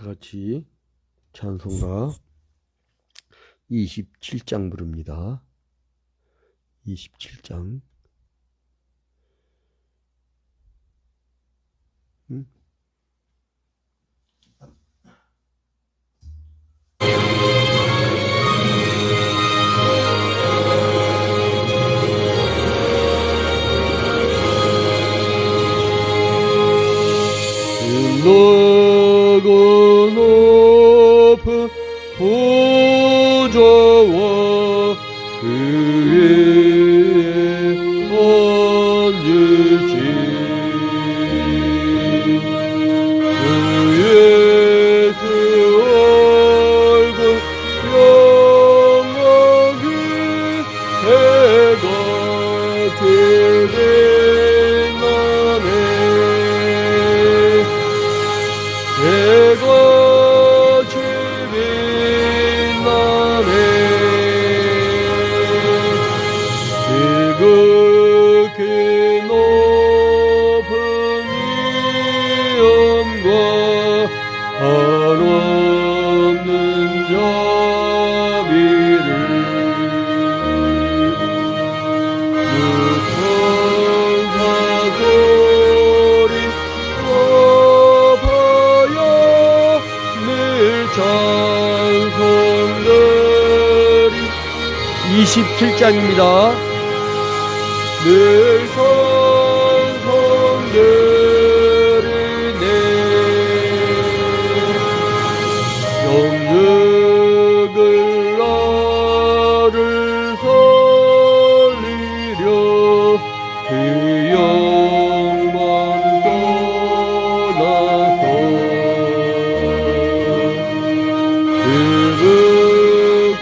다 같이 찬송가 27장 부릅니다. 27장. 높고 높은 보좌와 그 위에 앉으신 그 예수 얼굴 영광이 해가 빛나네. 해가 빛나네. 지극히 높은 위엄과 한없는 자비를 그 천사들이 높아야 늘 찬송들이 27장입니다. 늘 찬송들이네. 영적을 나를 살리려 그 영광 떠나서 그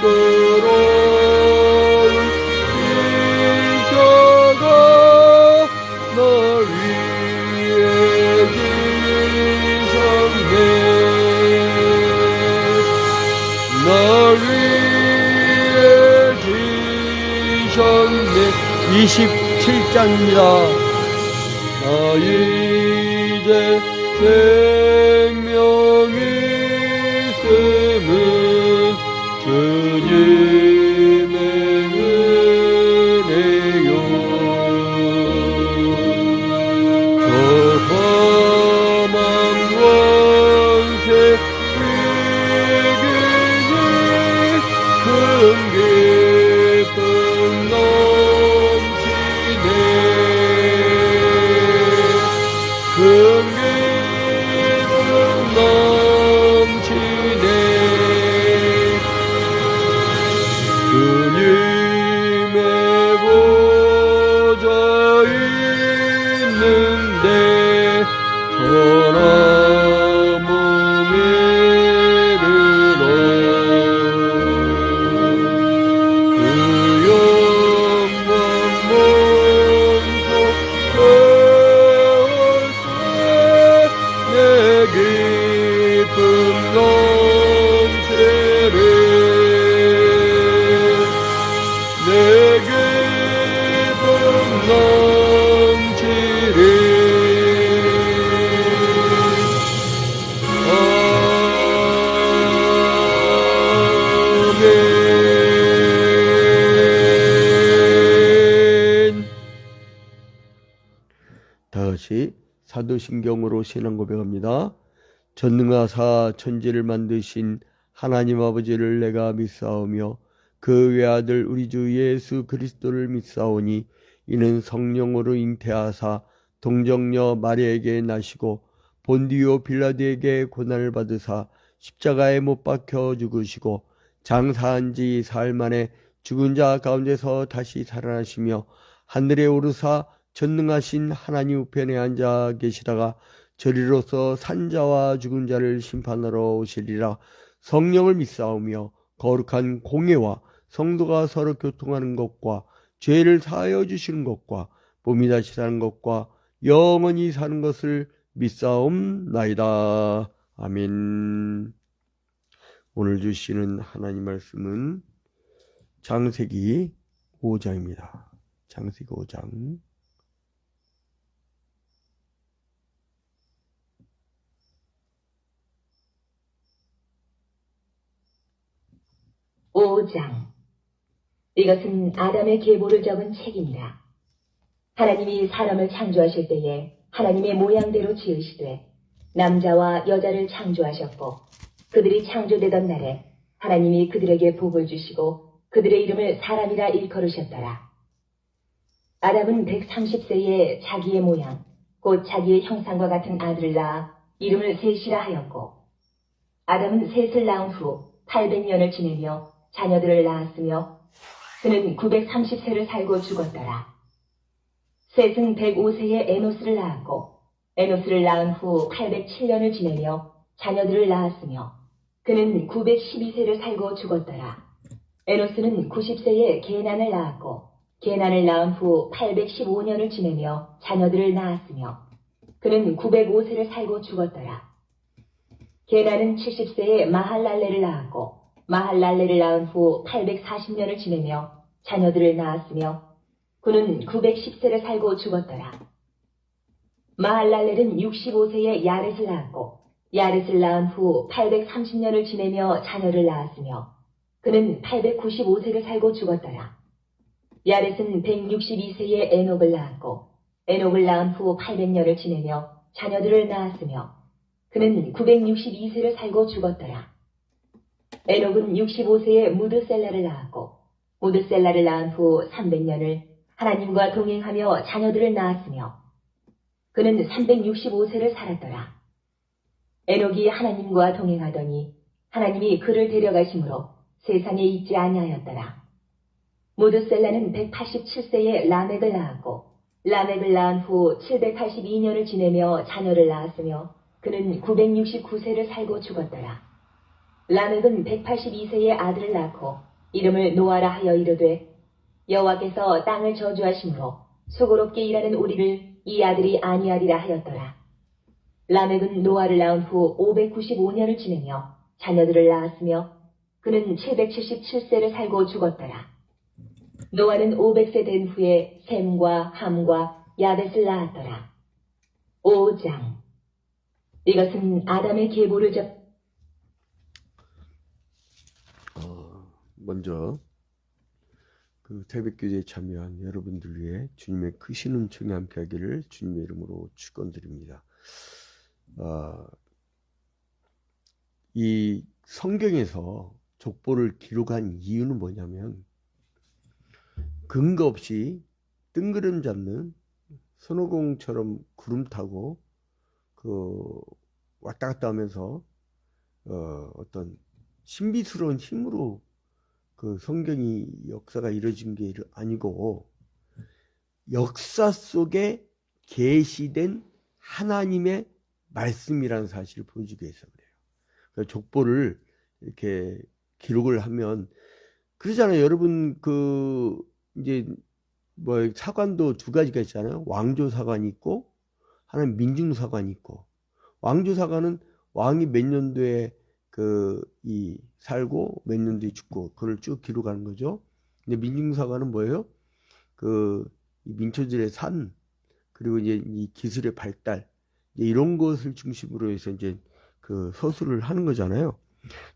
부끄러운 십자가 나 위에 지셨네. 나 위에 지셨네. 27장입니다. 나 이제 생명이 있음은 주님의 은혜요. 저 험한 권세 이기니 큰 기쁨 넘치네. 큰 기쁨 넘치네. 주님의 보좌 있는데 전함을 이르러 그 영광 몸소 배울 때 내 기쁨 넘치네. 내 기쁨 넘치리. 아멘. 다시 사도신경으로 신앙 고백합니다. 전능하사 천지를 만드신 하나님 아버지를 내가 믿사오며 그 외아들 우리 주 예수 그리스도를 믿사오니 이는 성령으로 잉태하사 동정녀 마리아에게 나시고 본디오 빌라도에게 고난을 받으사 십자가에 못 박혀 죽으시고 장사한 지 사흘 만에 죽은 자 가운데서 다시 살아나시며 하늘에 오르사 전능하신 하나님 우편에 앉아 계시다가 저리로서 산자와 죽은 자를 심판하러 오시리라. 성령을 믿사오며 거룩한 공예와 성도가 서로 교통하는 것과 죄를 사하여 주시는 것과 몸이 다시 사는 것과 영원히 사는 것을 믿사옵나이다. 아멘. 오늘 주시는 하나님 말씀은 창세기 5장입니다. 창세기 5장. 5장. 이것은 아담의 계보를 적은 책입니다. 하나님이 사람을 창조하실 때에 하나님의 모양대로 지으시되 남자와 여자를 창조하셨고 그들이 창조되던 날에 하나님이 그들에게 복을 주시고 그들의 이름을 사람이라 일컬으셨더라. 아담은 130세에 자기의 모양, 곧 자기의 형상과 같은 아들을 낳아 이름을 셋이라 하였고 아담은 셋을 낳은 후 800년을 지내며 자녀들을 낳았으며 그는 930세를 살고 죽었더라. 셋은 105세에 에노스를 낳았고 에노스를 낳은 후 807년을 지내며 자녀들을 낳았으며 그는 912세를 살고 죽었더라. 에노스는 90세에 게난을 낳았고 게난을 낳은 후 815년을 지내며 자녀들을 낳았으며 그는 905세를 살고 죽었더라. 게난은 70세에 마할랄레를 낳았고 마할랄레를 낳은 후 840년을 지내며 자녀들을 낳았으며 그는 910세를 살고 죽었더라. 마할랄렐은 65세에 야렛을 낳았고 야렛을 낳은 후 830년을 지내며 자녀를 낳았으며 그는 895세를 살고 죽었더라. 야렛은 162세에 에녹을 낳았고 에녹을 낳은 후 800년을 지내며 자녀들을 낳았으며 그는 962세를 살고 죽었더라. 에녹은 65세에 무드셀라를 낳았고 무드셀라를 낳은 후 300년을 하나님과 동행하며 자녀들을 낳았으며 그는 365세를 살았더라. 에녹이 하나님과 동행하더니 하나님이 그를 데려가심으로 세상에 있지 아니하였더라. 무드셀라는 187세에 라멕을 낳았고 라멕을 낳은 후 782년을 지내며 자녀를 낳았으며 그는 969세를 살고 죽었더라. 라멕은 182세에 아들을 낳고 이름을 노아라 하여 이르되 여호와께서 땅을 저주하심으로 수고롭게 일하는 우리를 이 아들이 아니하리라 하였더라. 라멕은 노아를 낳은 후 595년을 지내며 자녀들을 낳았으며 그는 777세를 살고 죽었더라. 노아는 500세 된 후에 셈과 함과 야벳을 낳았더라. 5장. 이것은 아담의 계보를 먼저 그 태백교제에 참여한 여러분들 위해 주님의 크신 은총이 함께하기를 주님의 이름으로 축원드립니다. 이 성경에서 족보를 기록한 이유는 뭐냐면 근거 없이 뜬구름 잡는 손오공처럼 구름 타고 왔다 갔다 하면서 어떤 신비스러운 힘으로 그 성경이 역사가 이루어진 게 아니고 역사 속에 계시된 하나님의 말씀이라는 사실을 보여주기 위해서 그래요. 그러니까 족보를 이렇게 기록을 하면 그러잖아요. 여러분 이제 뭐 사관도 두 가지가 있잖아요. 왕조 사관이 있고 하나는 민중 사관이 있고 왕조 사관은 왕이 몇 년도에 살고 몇 년도에 죽고 그걸 쭉 기록하는 거죠. 근데 민중 사관은 뭐예요? 민초들의 산 그리고 이제 이 기술의 발달 이런 것을 중심으로 해서 이제 서술을 하는 거잖아요.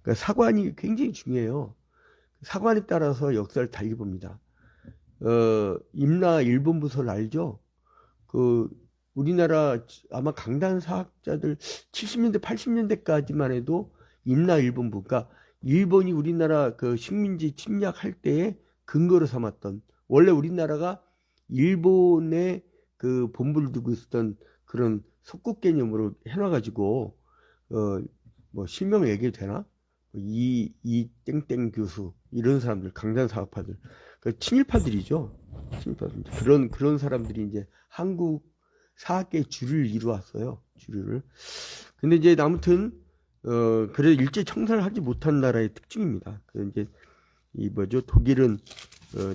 그러니까 사관이 굉장히 중요해요. 사관에 따라서 역사를 달리 봅니다. 임나 일본 부설 알죠? 우리나라 아마 강단 사학자들 70년대 80년대까지만 해도 임나 일본부, 그러니까 일본이 우리나라 식민지 침략할 때에 근거로 삼았던 원래 우리나라가 일본의 본부를 두고 있었던 그런 속국 개념으로 해놔가지고 뭐 실명 얘기해도 되나? 이 땡땡 교수 이런 사람들 강단 사학파들 친일파들이죠. 친일파들 그런 사람들이 이제 한국 사학계의 주류를 이루었어요. 주류를. 근데 이제 아무튼 그래 일제 청산을 하지 못한 나라의 특징입니다. 이제 독일은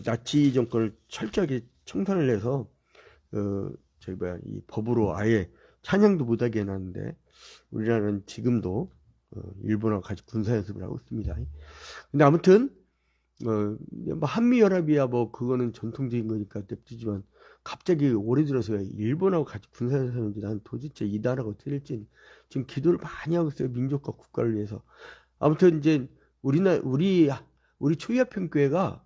나치 정권을 철저하게 청산을 해서 이 법으로 아예 찬양도 못하게 해놨는데 우리나라는 지금도 일본하고 같이 군사 연습을 하고 있습니다. 근데 아무튼 한미연합이야 뭐 그거는 전통적인 거니까 냅두지만 갑자기 올해 들어서 일본하고 같이 군사 연습하는지 난 도대체 이 나라가 어떻게 될지 지금 기도를 많이 하고 있어요. 민족과 국가를 위해서. 아무튼 이제 우리 초기화평교회가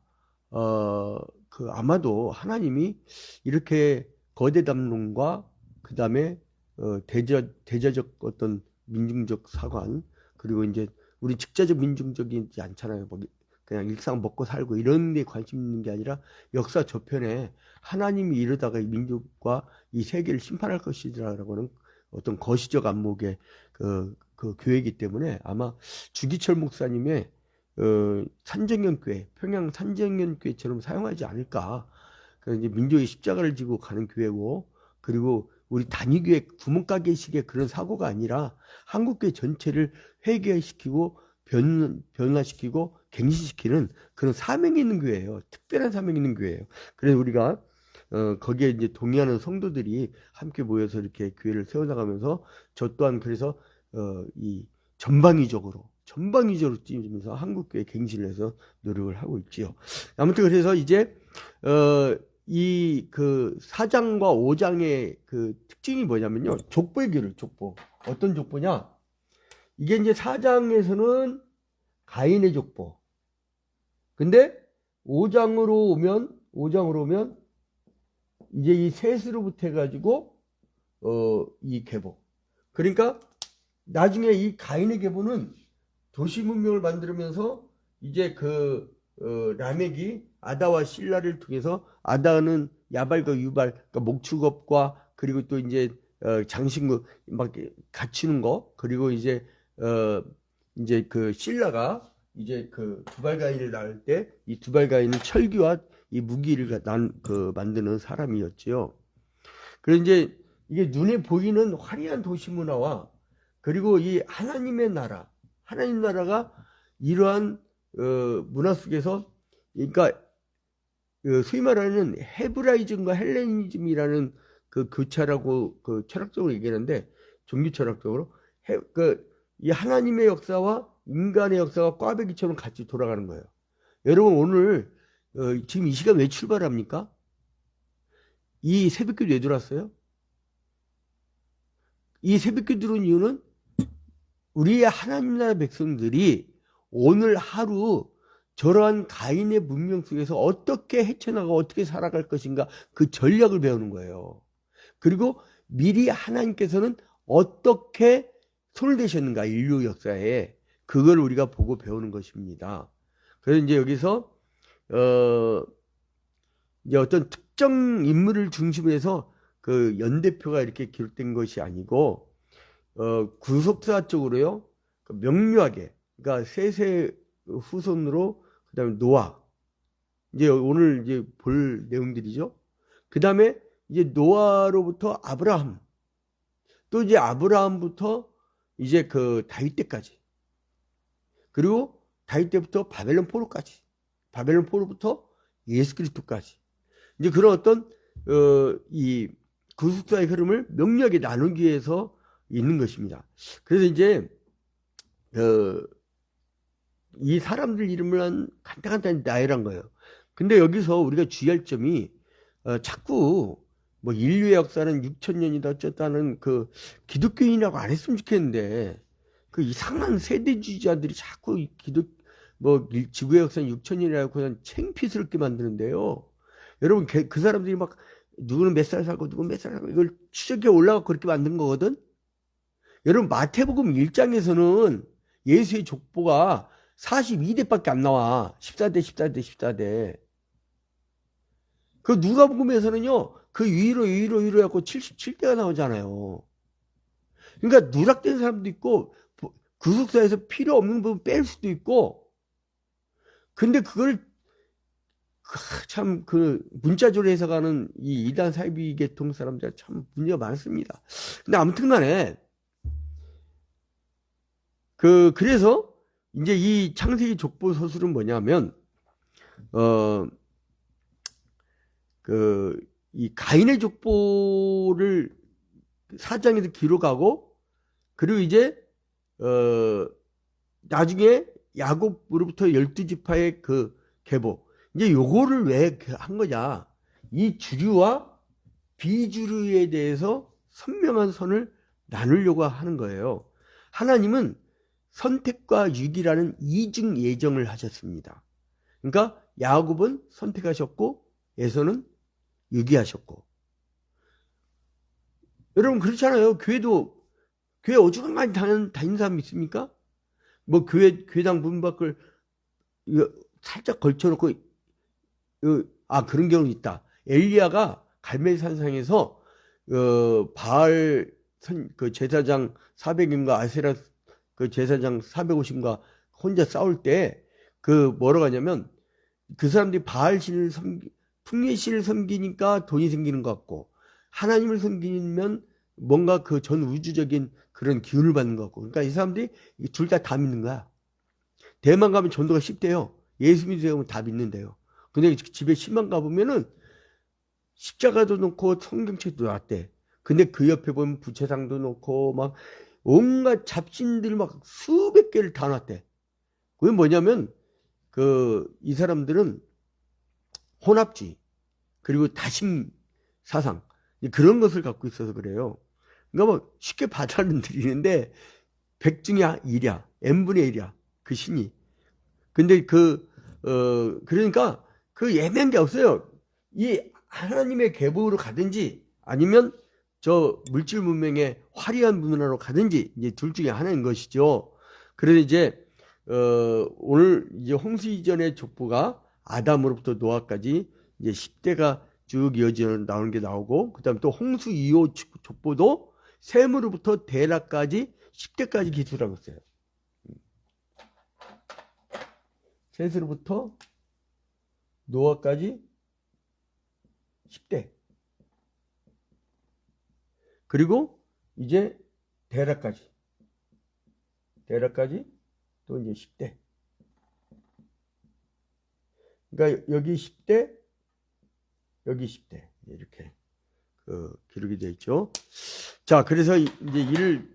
아마도 하나님이 이렇게 거대 담론과 그 다음에 대자적 어떤 민중적 사관, 그리고 이제 우리 직자적 민중적이지 않잖아요. 뭐 그냥 일상 먹고 살고 이런 데 관심 있는 게 아니라 역사 저편에 하나님이 이러다가 이 민족과 이 세계를 심판할 것이라고는 어떤 거시적 안목의 그 교회이기 때문에 아마 주기철 목사님의 산정연교회, 평양 산정연교회처럼 사용하지 않을까. 이제 민족의 십자가를 지고 가는 교회고, 그리고 우리 단위교회 구멍가게식의 그런 사고가 아니라 한국교회 전체를 회개시키고 변화시키고 갱신시키는 그런 사명이 있는 교회예요. 특별한 사명이 있는 교회예요. 그래서 우리가 거기에 이제 동의하는 성도들이 함께 모여서 이렇게 교회를 세워나가면서 저 또한 그래서 이 전방위적으로 뛰면서 한국교회 갱신을 해서 노력을 하고 있지요. 아무튼 그래서 이제 이 4장과 5장의 그 특징이 뭐냐면요. 족보의 교를 족보. 어떤 족보냐? 이게 이제 4장에서는 가인의 족보. 근데 5장으로 오면 이제 이 셋으로부터 해가지고 이 계보. 그러니까 나중에 이 가인의 계보는 도시 문명을 만들면서 이제 라멕이 아다와 실라를 통해서, 아다는 야발과 유발, 그러니까 목축업과 그리고 또 이제 장신구 막 갖추는 거, 그리고 이제 실라가 이제 두발가인을 낳을 때 이 두발가인은 철기와 이 무기를 만드는 사람이었지요. 그래서 이제 이게 눈에 보이는 화려한 도시 문화와 그리고 이 하나님 나라가 이러한 문화 속에서, 그러니까 소위 말하는 헤브라이즘과 헬레니즘이라는 교차라고 철학적으로 얘기하는데, 종교 철학적으로 이 하나님의 역사와 인간의 역사가 꽈배기처럼 같이 돌아가는 거예요. 여러분 오늘 지금 이 시간 왜 출발합니까? 이 새벽기도 왜 들어왔어요? 이 새벽기 들어온 이유는 우리의 하나님 나라 백성들이 오늘 하루 저러한 가인의 문명 속에서 어떻게 헤쳐나가고 어떻게 살아갈 것인가, 그 전략을 배우는 거예요. 그리고 미리 하나님께서는 어떻게 손을 대셨는가, 인류 역사에, 그걸 우리가 보고 배우는 것입니다. 그래서 이제 여기서 이제 어떤 특정 인물을 중심으로 해서 연대표가 이렇게 기록된 것이 아니고 구속사 쪽으로요, 명료하게, 그러니까 셋의 후손으로, 그 다음에 노아, 이제 오늘 이제 볼 내용들이죠. 그 다음에 이제 노아로부터 아브라함, 또 이제 아브라함부터 이제 다윗 때까지, 그리고 다윗 때부터 바벨론 포로까지, 바벨론 포로부터 예수 그리스도까지, 이제 그런 어떤 이 구속사의 흐름을 명료하게 나누기 위해서 있는 것입니다. 그래서 이제 이 사람들 이름을 간단히 나열한 거예요. 근데 여기서 우리가 주의할 점이 자꾸 뭐 인류의 역사는 6,000년이다 어쩌다는 기독교인이라고 안 했으면 좋겠는데, 이상한 세대주의자들이 자꾸 지구의 역사는 6,000년이라고 그냥 창피스럽게 만드는데요. 여러분 그 사람들이 막 누구는 몇 살 살고 누구는 몇 살 살고 이걸 추적해 올라가고 그렇게 만든 거거든. 여러분 마태복음 1장에서는 예수의 족보가 42대밖에 안 나와. 14대. 누가복음에서는요, 위로 해갖고 77대가 나오잖아요. 그러니까 누락된 사람도 있고, 구속사에서 필요 없는 부분 뺄 수도 있고, 근데 그걸 참 문자적으로 해석하는 이 이단 사이비 계통 사람들 참 문제가 많습니다. 근데 아무튼 간에 그래서 이제 이 창세기 족보 서술은 뭐냐면 이 가인의 족보를 4장에서 기록하고, 그리고 이제 나중에 야곱으로부터 12지파의 계보, 이제 요거를 왜 한 거냐, 이 주류와 비주류에 대해서 선명한 선을 나누려고 하는 거예요. 하나님은 선택과 유기라는 이중 예정을 하셨습니다. 그러니까 야곱은 선택하셨고 에서는 유기하셨고. 여러분 그렇잖아요. 교회 어중간하게 다니는 사람 있습니까? 뭐 교회당 문 밖을 이거 살짝 걸쳐놓고 그런 경우 있다. 엘리야가 갈멜산상에서 바알 그 제사장 400인가 아세라 그 제사장 450인가 혼자 싸울 때 그 뭐라고 하냐면 그 사람들이 바알신을 풍예신을 섬기니까 돈이 생기는 것 같고 하나님을 섬기면 뭔가 그 전 우주적인 그런 기운을 받는 것 같고 그러니까 이 사람들이 둘 다 믿는 거야. 대만 가면 전도가 쉽대요. 예수 믿으면 다 믿는데요. 근데 집에 신만 가보면은 십자가도 놓고 성경책도 놨대. 근데 그 옆에 보면 부채상도 놓고 막 온갖 잡신들 막 수백 개를 다 놨대. 그게 뭐냐면 이 사람들은 혼합주의 그리고 다심 사상 그런 것을 갖고 있어서 그래요. 그러니까 뭐 쉽게 받아들이는데 100 중에 1이야. n분의 1이야. 그 신이. 근데 그러니까 그 예매한 게 없어요. 이 하나님의 계보로 가든지 아니면 저 물질 문명의 화려한 문화로 가든지 이제 둘 중에 하나인 것이죠. 그래서 이제 오늘 이제 홍수 이전의 족보가 아담으로부터 노아까지 이제 10대가 쭉 이어져 나오는 게 나오고 그다음 또 홍수 이후 족보도 셈으로부터 데라까지 10대까지 기술하고 있어요. 셋으로부터 노아까지 10대. 그리고 이제 데라까지 또 이제 10대. 그러니까 여기 10대, 여기 10대 이렇게 기록이 되어 있죠. 자, 그래서 이제 이를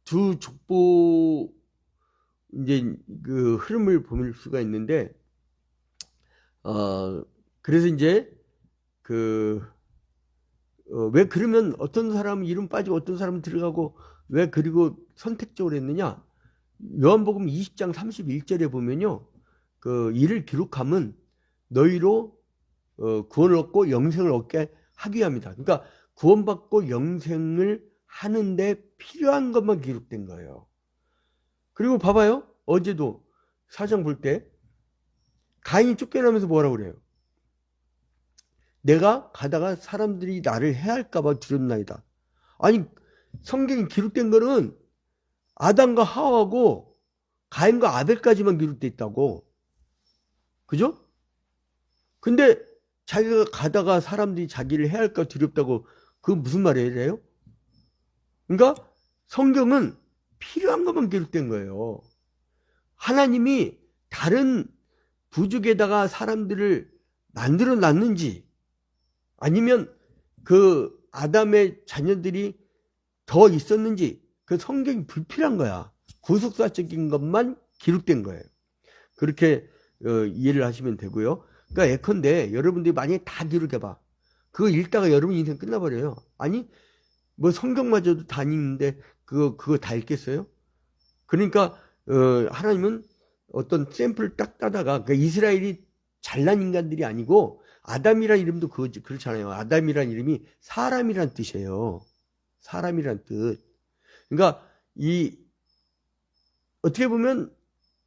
두 족보 이제 그 흐름을 볼 수가 있는데 그래서 이제 왜 그러면 어떤 사람은 이름 빠지고 어떤 사람은 들어가고 왜 그리고 선택적으로 했느냐? 요한복음 20장 31절에 보면요. 이를 기록함은 너희로 구원을 얻고 영생을 얻게 하기 위함이다. 그러니까 구원받고 영생을 하는데 필요한 것만 기록된 거예요. 그리고 봐봐요. 어제도 사장 볼 때 가인이 쫓겨나면서 뭐라고 그래요? 내가 가다가 사람들이 나를 해할까봐 두렵나이다. 아니 성경에 기록된 거는 아담과 하와하고 가인과 아벨까지만 기록돼 있다고. 그죠? 근데 자기가 가다가 사람들이 자기를 해할까 두렵다고 그건 무슨 말이에요? 그러니까 성경은 필요한 것만 기록된 거예요. 하나님이 다른 부족에다가 사람들을 만들어 놨는지 아니면 그 아담의 자녀들이 더 있었는지 그 성경이 불필요한 거야. 구속사적인 것만 기록된 거예요. 그렇게 이해를 하시면 되고요. 그러니까 예컨대 여러분들이 만약에 다 기록해봐. 그거 읽다가 여러분 인생 끝나버려요. 아니 뭐 성경마저도 다 읽는데 그거 다 읽겠어요? 그러니까 하나님은 어떤 샘플을 딱 따다가 그러니까 이스라엘이 잘난 인간들이 아니고 아담이란 이름도 그렇잖아요. 아담이란 이름이 사람이란 뜻이에요. 사람이란 뜻. 그러니까 어떻게 보면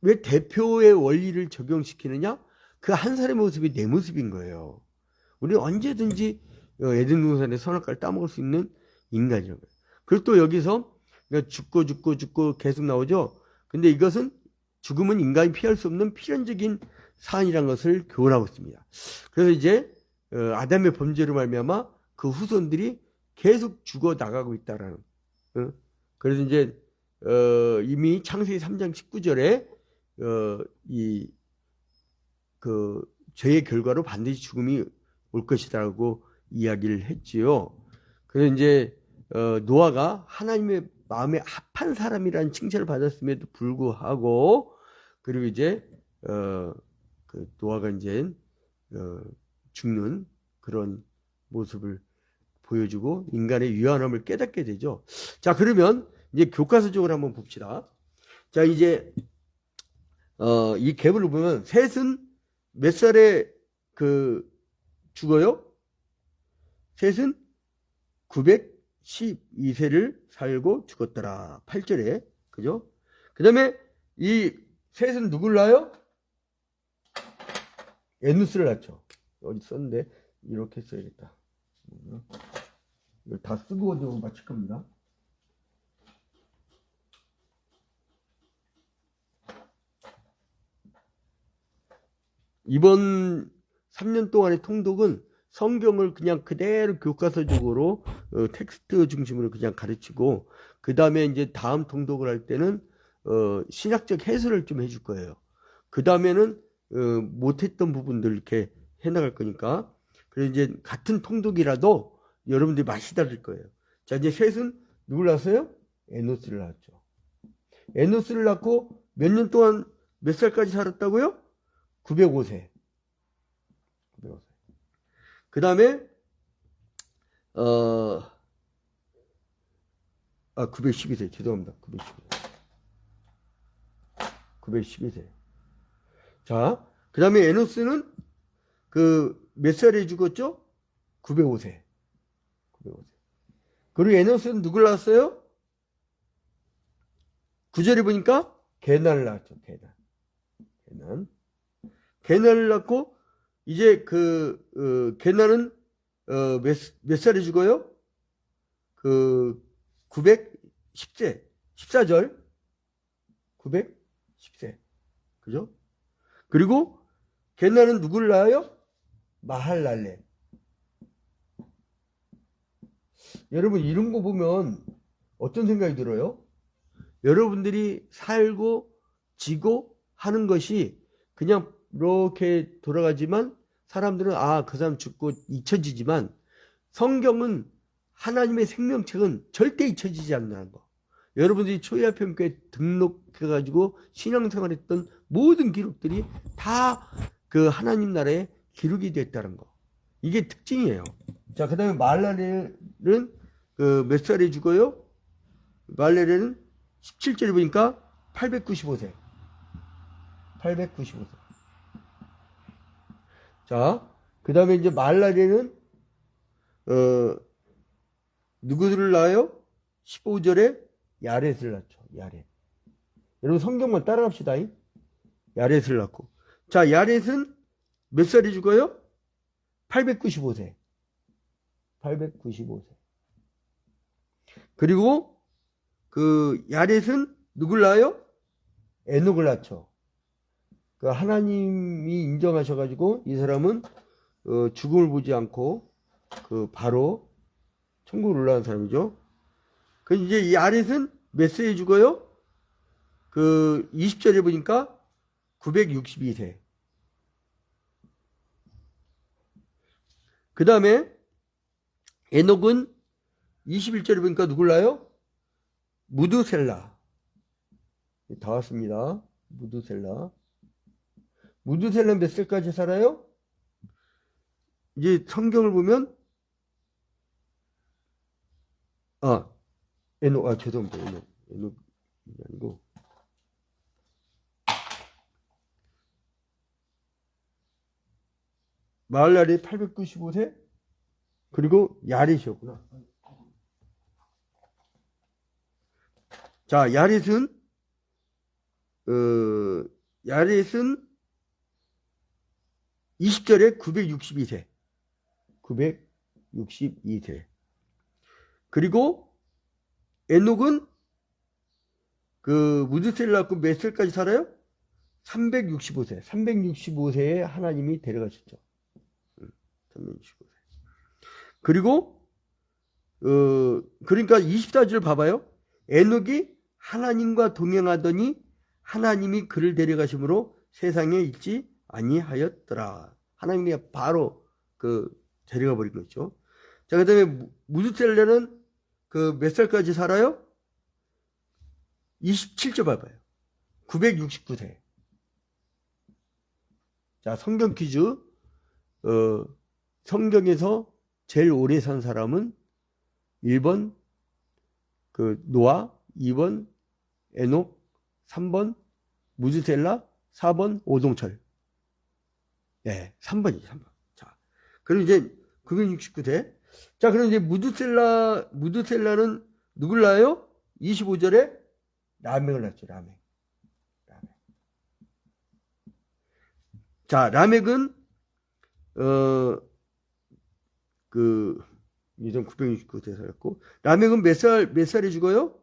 왜 대표의 원리를 적용시키느냐? 그 한 사람의 모습이 내 모습인 거예요. 우리는 언제든지 에덴 동산의 선악과를 따먹을 수 있는 인간이라고요. 그리고 또 여기서 그러니까 죽고 계속 나오죠. 근데 이것은 죽음은 인간이 피할 수 없는 필연적인 사안이라는 것을 교훈하고 있습니다. 그래서 이제 아담의 범죄로 말미암아 그 후손들이 계속 죽어 나가고 있다라는. 그래서 이제 이미 창세기 3장 19절에 죄의 결과로 반드시 죽음이 올 것이라고 이야기를 했지요. 그래서 이제 노아가 하나님의 마음에 합한 사람이라는 칭찬을 받았음에도 불구하고 그리고 이제 노아가 이제 죽는 그런 모습을 보여주고 인간의 유한함을 깨닫게 되죠. 자, 그러면 이제 교과서적으로 한번 봅시다. 자, 이제 이 갭을 보면 셋은 몇 살에 죽어요? 셋은 912세를 살고 죽었더라. 8절에. 그죠? 그 다음에 이 셋은 누굴 낳아요? 에누스를 낳죠. 어디 썼는데 이렇게 써야겠다. 이걸 다 쓰고 좀 맞출 겁니다. 이번 3년 동안의 통독은 성경을 그냥 그대로 교과서적으로 텍스트 중심으로 그냥 가르치고, 그 다음에 이제 다음 통독을 할 때는 신학적 해설을 좀 해줄 거예요. 그 다음에는 못했던 부분들 이렇게 해나갈 거니까. 그래서 이제 같은 통독이라도 여러분들이 맛이 다를 거예요. 자, 이제 셋은 누굴 낳았어요? 에노스를 낳았죠. 에노스를 낳고 몇 년 동안 몇 살까지 살았다고요? 905세. 905세. 그 다음에 912세. 죄송합니다. 912세. 자, 그 다음에 에노스는 몇 살에 죽었죠? 905세. 905세. 그리고 에노스는 누굴 낳았어요? 9절에 보니까 게난을 낳았죠. 게난을 낳고, 이제 게난은 몇 살에 죽어요? 910세. 14절. 910세. 그죠? 그리고 게난은 누굴 낳아요? 마할랄레. 여러분, 이런 거 보면 어떤 생각이 들어요? 여러분들이 살고 지고 하는 것이 그냥 이렇게 돌아가지만, 사람들은 그 사람 죽고 잊혀지지만, 성경은, 하나님의 생명책은 절대 잊혀지지 않는다는 거. 여러분들이 초이아편교회 등록해가지고 신앙생활했던 모든 기록들이 다 그 하나님 나라에 기록이 됐다는 거. 이게 특징이에요. 자, 그 다음에 마할랄레는 몇 살에 죽어요? 마할랄레는 17절에 보니까 895세. 895세. 자, 그 다음에 이제 마할랄레는 누구들을 낳아요? 15절에 야렛을 낳죠. 야렛. 여러분 성경만 따라갑시다. 야렛을 낳고. 자, 야렛은 몇 살에 죽어요? 895세. 895세. 그리고 야렛은 누굴 낳아요? 에녹을 낳죠. 하나님이 인정하셔가지고 이 사람은 죽음을 보지 않고 바로 천국으로 올라간 사람이죠. 이제 이 야렛은 몇 세에 죽어요? 20절에 보니까 962세. 그 다음에 에녹은 21절에 보니까 누굴 낳아요? 무두셀라. 다 왔습니다. 무두셀라는 몇 살까지 살아요? 이제 성경을 보면 죄송합니다. 에녹이 아니고 마할랄이 895세. 그리고 야렛이었구나. 자, 야렛은 20절에 962세. 962세. 그리고 에녹은 무드셀라고 몇 살까지 살아요? 365세. 365세에 하나님이 데려가셨죠. 365세. 그리고 그러니까 24절 봐봐요. 에녹이 하나님과 동행하더니 하나님이 그를 데려가심으로 세상에 있지 아니하였더라. 하나님이 바로 데려가 버린 거죠. 자, 그 다음에 무드셀라는 몇 살까지 살아요? 27절 봐봐요. 969세. 자, 성경 퀴즈. 성경에서 제일 오래 산 사람은 1번 노아, 2번 에녹, 3번 무드셀라, 4번 오동철. 네, 3번이죠, 3번. 자, 그럼 이제 969대. 자, 그럼 이제 무드셀라는 누굴 낳아요? 25절에 라멕을 낳죠, 라멕. 자, 라멕은, 이전 969대 살았고, 라멕은 몇 살에 죽어요?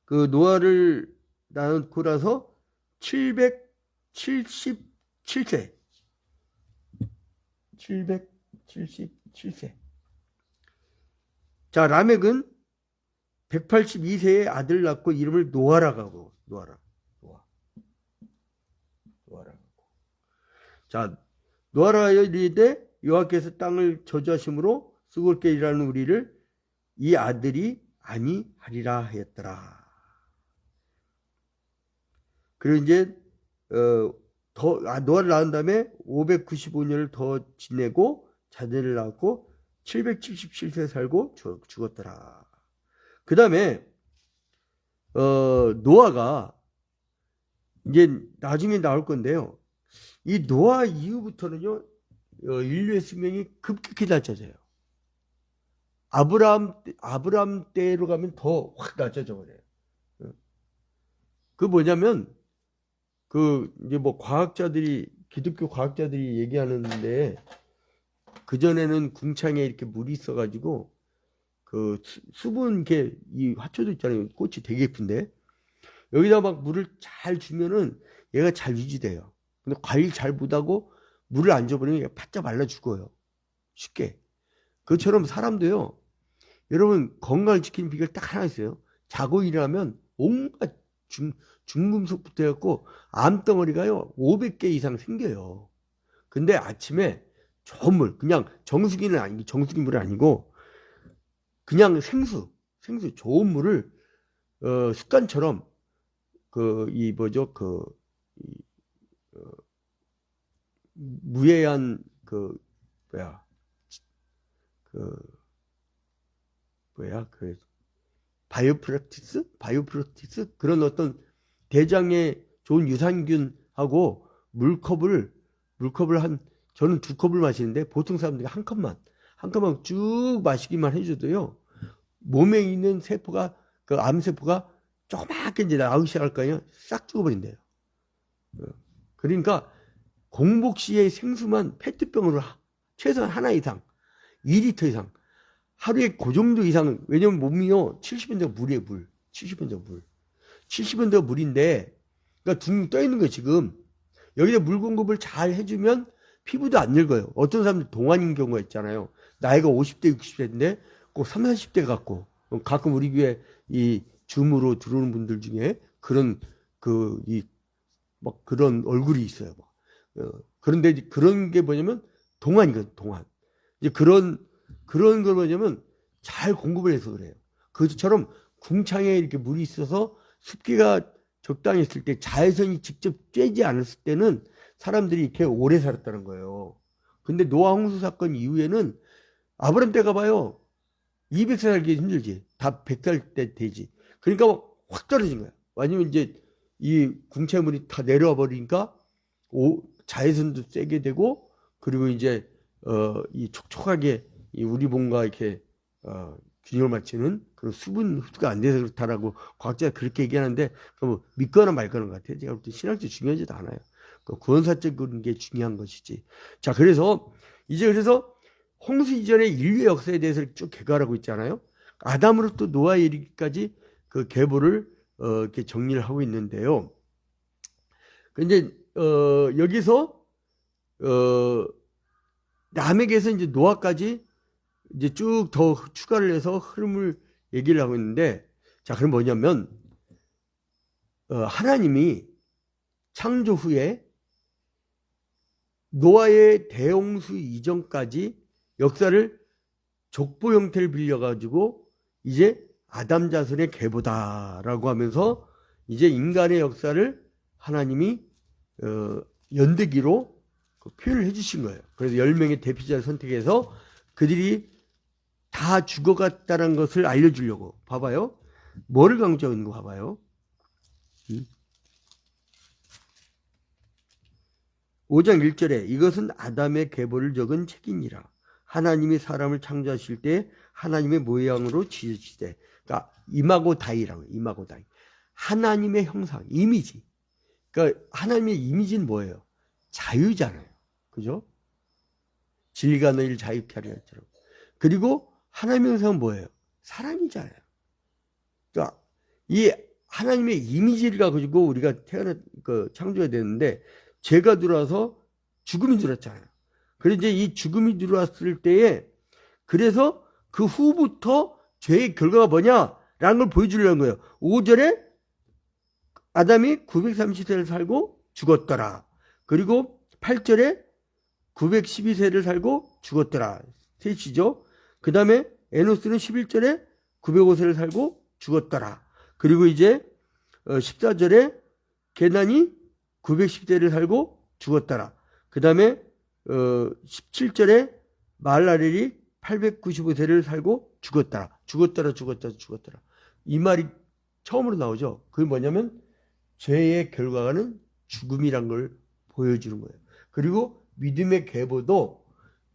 그 노아를 낳고 나서 777세. 777세. 자, 라멕은 182세에 아들 낳고 이름을 노아라고 하고, 노아라고 하고. 자, 노아라 이르되 여호와께서 땅을 저주하심으로 수고롭게 일하는 우리를 이 아들이 아니하리라 하였더라. 그리고 이제 노아를 낳은 다음에 595년을 더 지내고 자녀를 낳았고 777세 살고 죽었더라. 그 다음에 노아가 이제 나중에 나올 건데요. 이 노아 이후부터는요, 인류의 수명이 급격히 낮춰져요. 아브라함 때로 가면 더 확 낮춰져 버려요. 그 뭐냐면, 이제 뭐 기독교 과학자들이 얘기하는데, 그전에는 궁창에 이렇게 물이 있어가지고, 수분, 이 화초도 있잖아요. 꽃이 되게 예쁜데, 여기다 막 물을 잘 주면은 얘가 잘 유지돼요. 근데 과일 잘 못하고 물을 안 줘버리면 얘가 바짝 말라 죽어요. 쉽게. 그것처럼 사람도요. 여러분 건강을 지키는 비결 딱 하나 있어요. 자고 일어나면 온갖 중금속부터 해갖고 암덩어리가요 500개 이상 생겨요. 근데 아침에 좋은 물, 그냥 정수기물이 아니고 그냥 생수 좋은 물을 습관처럼 무해한 바이오프락티스 그런 어떤 대장에 좋은 유산균하고 물컵을 저는 2컵을 마시는데 보통 사람들이 한 컵만 쭉 마시기만 해줘도요 몸에 있는 세포가 암세포가 조그맣게 이제 나오기 시작할 거 아니에요. 싹 죽어버린대요. 그러니까 공복 시에 생수만 페트병으로 최소한 하나 이상 2리터 이상 하루에 그 정도 이상은, 왜냐면 몸이요 70%가 물이에요. 물 70%가 물인데 그러니까 둥 떠 있는 거예요. 지금 여기다 물 공급을 잘 해주면 피부도 안 늙어요. 어떤 사람들 동안인 경우가 있잖아요. 나이가 50대 60대인데 꼭 30, 40대 같고, 가끔 우리 교회 이 줌으로 들어오는 분들 중에 그런 그런 얼굴이 있어요. 그런데 이제 그런 게 뭐냐면 동안이거든. 동안. 이제 그런 걸 뭐냐면 잘 공급을 해서 그래요. 그것처럼 궁창에 이렇게 물이 있어서 습기가 적당히 있을 때, 자외선이 직접 쬐지 않았을 때는 사람들이 이렇게 오래 살았다는 거예요. 근데 노아 홍수 사건 이후에는 아브람 때 가봐요. 200살 살기 힘들지. 다 100살 때 되지. 그러니까 확 떨어진 거야. 아니면 이제 이 궁창물이 다 내려와 버리니까 자외선도 세게 되고, 그리고 이제 이 촉촉하게 우리 몸과 이렇게 균형을 맞추는 그런 수분 흡수가 안 돼서 그렇다라고 과학자가 그렇게 얘기하는데, 뭐 믿거나 말거나 같아요. 제가 볼 때 신학적으로 중요하지도 않아요. 구원사적인 게 중요한 것이지. 자, 그래서 홍수 이전의 인류 역사에 대해서 쭉 개괄하고 있잖아요. 아담으로부터 노아에 이르기까지 그 계보를 이렇게 정리를 하고 있는데요. 근데 여기서 라멕에서 이제 노아까지 이제 쭉 더 추가를 해서 흐름을 얘기를 하고 있는데, 자, 그럼 뭐냐면 하나님이 창조 후에 노아의 대홍수 이전까지 역사를 족보 형태를 빌려가지고 이제 아담 자손의 계보다라고 하면서 이제 인간의 역사를 하나님이 연대기로 표현을 해주신 거예요. 그래서 10명의 대피자를 선택해서 그들이 다 죽어갔다는 것을 알려주려고. 봐봐요. 뭐를 강조하고 있는 거 봐봐요. 5장 1절에 이것은 아담의 계보를 적은 책이니라. 하나님이 사람을 창조하실 때 하나님의 모양으로 지으시되, 그러니까 이마고 다이라고 해요. 이마고 다이. 하나님의 형상, 이미지. 그러니까 하나님의 이미지는 뭐예요? 자유잖아요. 그죠? 진리가 너희를 자유케 하려 했더라고. 그리고 하나님의 형상은 뭐예요? 사랑이잖아요. 그러니까 이 하나님의 이미지를 가지고 우리가 창조해야 되는데, 죄가 들어와서 죽음이 들어왔잖아요. 그래서 이제 이 죽음이 들어왔을 때에, 그래서 그 후부터 죄의 결과가 뭐냐라는 걸 보여주려는 거예요. 5절에 아담이 930세를 살고 죽었더라. 그리고 8절에 912세를 살고 죽었더라. 셋이죠. 그 다음에 에노스는 11절에 905세를 살고 죽었더라. 그리고 이제 14절에 게난이 910세를 살고 죽었더라. 그 다음에 17절에 마할랄엘이 895세를 살고 죽었더라. 죽었더라. 이 말이 처음으로 나오죠. 그게 뭐냐면 죄의 결과는 죽음이란 걸 보여주는 거예요. 그리고 믿음의 계보도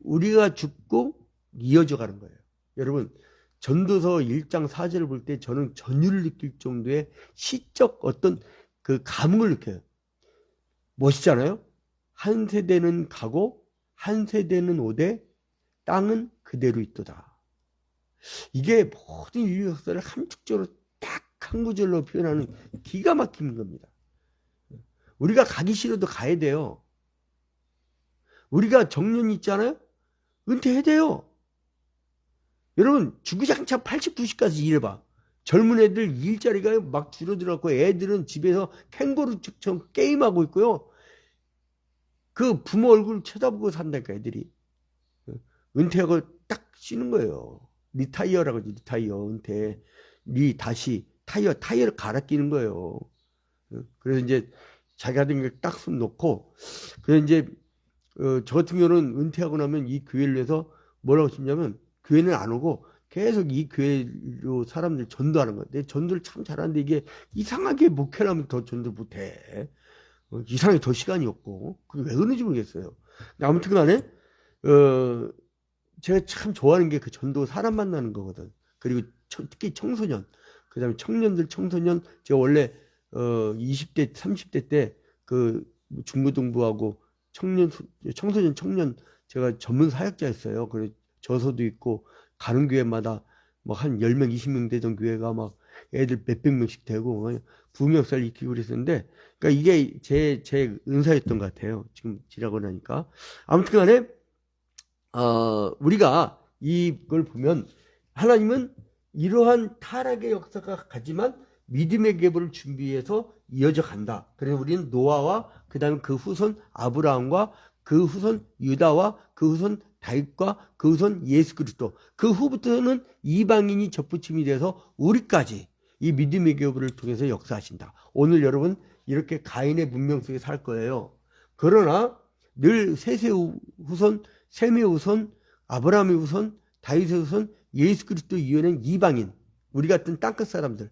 우리가 죽고 이어져 가는 거예요. 여러분, 전도서 1장 4절을 볼 때 저는 전율을 느낄 정도의 시적 어떤 그 감흥을 느껴요. 멋있잖아요? 한 세대는 가고 한 세대는 오되 땅은 그대로 있도다. 이게 모든 인류 역사를 함축적으로 딱 한 구절로 표현하는 기가 막힌 겁니다. 우리가 가기 싫어도 가야 돼요. 우리가 정년이 있잖아요? 은퇴해야 돼요. 여러분, 주구장창 80, 90까지 일해봐. 젊은 애들 일자리가 막 줄어들었고, 애들은 집에서 캥거루처럼 게임하고 있고요. 그 부모 얼굴 쳐다보고 산다니까, 애들이. 은퇴하고 딱 쉬는 거예요. 리타이어라고 하지, 리타이어, 은퇴. 다시, 타이어를 갈아 끼는 거예요. 그래서 이제 자기 하던 걸 딱 손 놓고, 그래서 이제, 저 같은 경우는 은퇴하고 나면 이 교회를 위해서 뭐라고 싶냐면, 교회는 안 오고 계속 이 교회로 사람들 전도하는 거예요. 내 전도를 참 잘하는데 이게 이상하게 목회를 하면 더 전도 못해. 이상하게 더 시간이 없고. 그게 왜 그런지 모르겠어요. 아무튼 간에, 제가 참 좋아하는 게 그 전도 사람 만나는 거거든. 그리고 특히 청소년, 그 다음에 청소년, 제가 원래, 20대, 30대 때 그 중고등부하고 청년, 제가 전문 사역자였어요. 그래서 저서도 있고, 가는 교회마다 뭐 한 10명, 20명 되던 교회가 막 애들 몇백 명씩 되고, 부흥역사를 익히고 그랬었는데, 그러니까 이게 제 은사였던 것 같아요. 지금 지나고 나니까. 아무튼 간에, 우리가 이걸 보면 하나님은 이러한 타락의 역사가 가지만 믿음의 계보를 준비해서 이어져 간다. 그래서 우리는 노아와 그 다음에 그 후손 아브라함과 그 후손 유다와 그 후손 다윗과 그 후손 예수 그리스도, 그 후부터는 이방인이 접붙임이 돼서 우리까지 이 믿음의 계보를 통해서 역사하신다. 오늘 여러분 이렇게 가인의 문명 속에 살 거예요. 그러나 늘 셋의 후손, 셈의 후손, 아브라함의 후손, 다윗의 후손, 예수 그리스도 이후에는 이방인, 우리 같은 땅끝 사람들,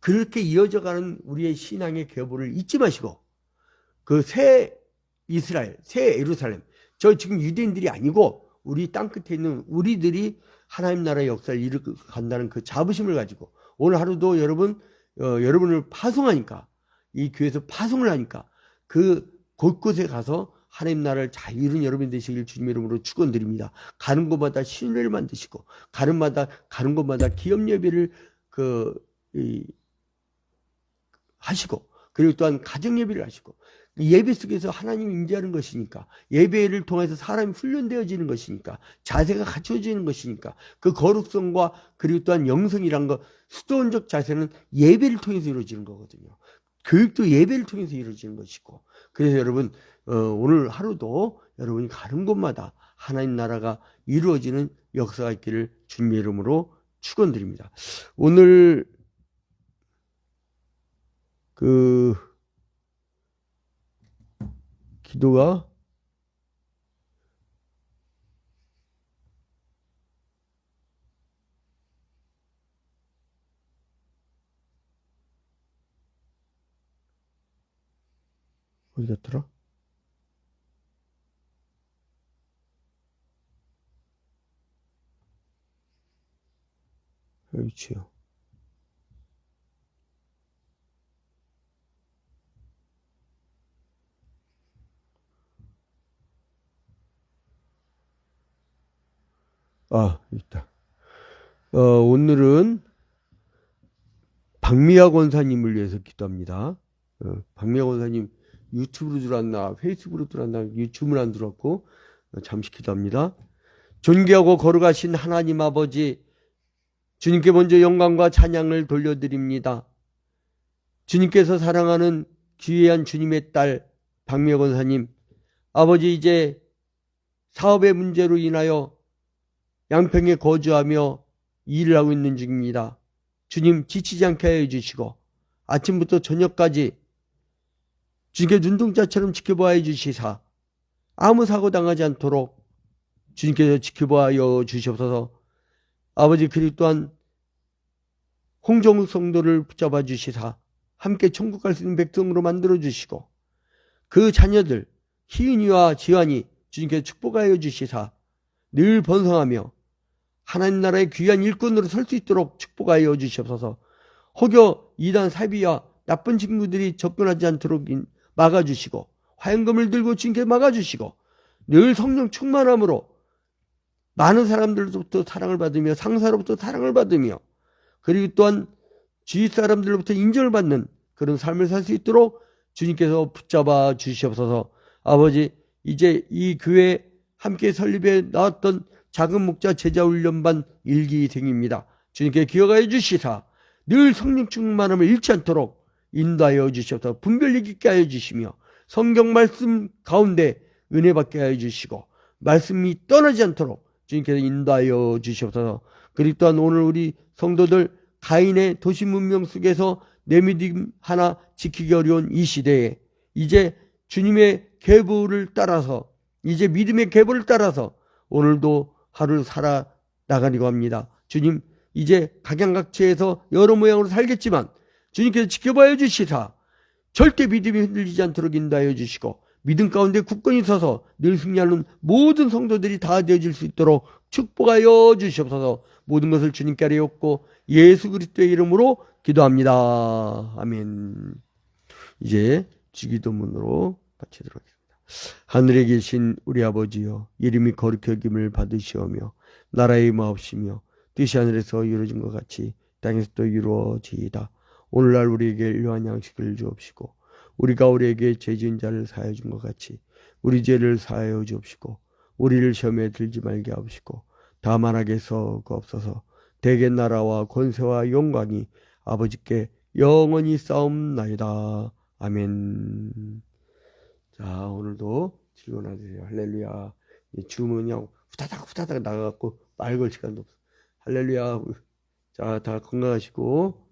그렇게 이어져가는 우리의 신앙의 계보를 잊지 마시고, 그 새 이스라엘, 새 예루살렘, 저 지금 유대인들이 아니고 우리 땅끝에 있는 우리들이 하나님 나라의 역사를 이루간다는 그 자부심을 가지고 오늘 하루도 여러분을 파송하니까, 이 교회에서 파송을 하니까 그 곳곳에 가서 하나님 나라를 잘 이룬 여러분 되시길 주님의 이름으로 축원드립니다. 가는 곳마다 신뢰를 만드시고 가는 곳마다 기업 예배를 하시고, 그리고 또한 가정 예배를 하시고, 예배 속에서 하나님이 임재하는 것이니까, 예배를 통해서 사람이 훈련되어지는 것이니까, 자세가 갖춰지는 것이니까, 그 거룩성과 그리고 또한 영성이란 거, 수도원적 자세는 예배를 통해서 이루어지는 거거든요. 교육도 예배를 통해서 이루어지는 것이고, 그래서 여러분 오늘 하루도 여러분이 가는 곳마다 하나님 나라가 이루어지는 역사가 있기를 주님의 이름으로 축원드립니다. 오늘 그 기도가 어디 갔더라? 그렇지요. 아, 있다. 오늘은 박미아 권사님을 위해서 기도합니다. 박미아 권사님 유튜브로 들어왔나, 페이스북으로 들어왔나, 유튜브는 안 들어왔고, 잠시 기도합니다. 존귀하고 거룩하신 하나님 아버지, 주님께 먼저 영광과 찬양을 돌려드립니다. 주님께서 사랑하는 귀한 주님의 딸 박미아 권사님, 아버지 이제 사업의 문제로 인하여 양평에 거주하며 일을 하고 있는 중입니다. 주님 지치지 않게 하여 주시고 아침부터 저녁까지 주님께 눈동자처럼 지켜보아 주시사 아무 사고 당하지 않도록 주님께서 지켜보아 주시옵소서. 아버지 그리고 또한 홍정욱 성도를 붙잡아 주시사 함께 천국 갈 수 있는 백성으로 만들어 주시고 그 자녀들 희은이와 지환이 주님께서 축복하여 주시사 늘 번성하며 하나님 나라의 귀한 일꾼으로 설 수 있도록 축복하여 주시옵소서. 혹여 이단 사비와 나쁜 친구들이 접근하지 않도록 막아주시고 화염검을 들고 주님께 막아주시고 늘 성령 충만함으로 많은 사람들로부터 사랑을 받으며 상사로부터 사랑을 받으며 그리고 또한 주위 사람들로부터 인정을 받는 그런 삶을 살 수 있도록 주님께서 붙잡아 주시옵소서. 아버지 이제 이 교회 함께 설립에 나왔던 작은 목자 제자훈련반 1기생입니다. 주님께 기억하여 주시사 늘 성령 충만함을 잃지 않도록 인도하여 주시옵소서. 분별력 있게 하여 주시며 성경 말씀 가운데 은혜 받게 하여 주시고 말씀이 떠나지 않도록 주님께서 인도하여 주시옵소서. 그리고 또한 오늘 우리 성도들 가인의 도시 문명 속에서 내 믿음 하나 지키기 어려운 이 시대에 이제 주님의 계보를 따라서 이제 믿음의 계보를 따라서 오늘도 하루 살아나가려고 합니다. 주님 이제 각양각체에서 여러 모양으로 살겠지만 주님께서 지켜봐야 주시사 절대 믿음이 흔들리지 않도록 인도하여 주시고 믿음 가운데 굳건히 서서 늘 승리하는 모든 성도들이 다 되어질 수 있도록 축복하여 주시옵소서. 모든 것을 주님께 아뢰옵고 예수 그리스도의 이름으로 기도합니다. 아멘. 이제 주기도문으로 마치도록 하겠습니다. 하늘에 계신 우리 아버지여, 이름이 거룩히 여김을 받으시오며 나라의 마옵시며 뜻이 하늘에서 이루어진 것 같이 땅에서도 이루어지이다. 오늘날 우리에게 일용할 양식을 주옵시고 우리가 우리에게 죄 지은 자를 사하여 준 것 같이 우리 죄를 사하여 주옵시고 우리를 시험에 들지 말게 하옵시고 다만 악에서 없어서 대개 나라와 권세와 영광이 아버지께 영원히 싸움나이다. 아멘. 자, 오늘도 즐거운 하루 되세요. 할렐루야. 주문 그냥 후다닥 나가갖고 말 걸 시간도 없어. 할렐루야. 자, 다 건강하시고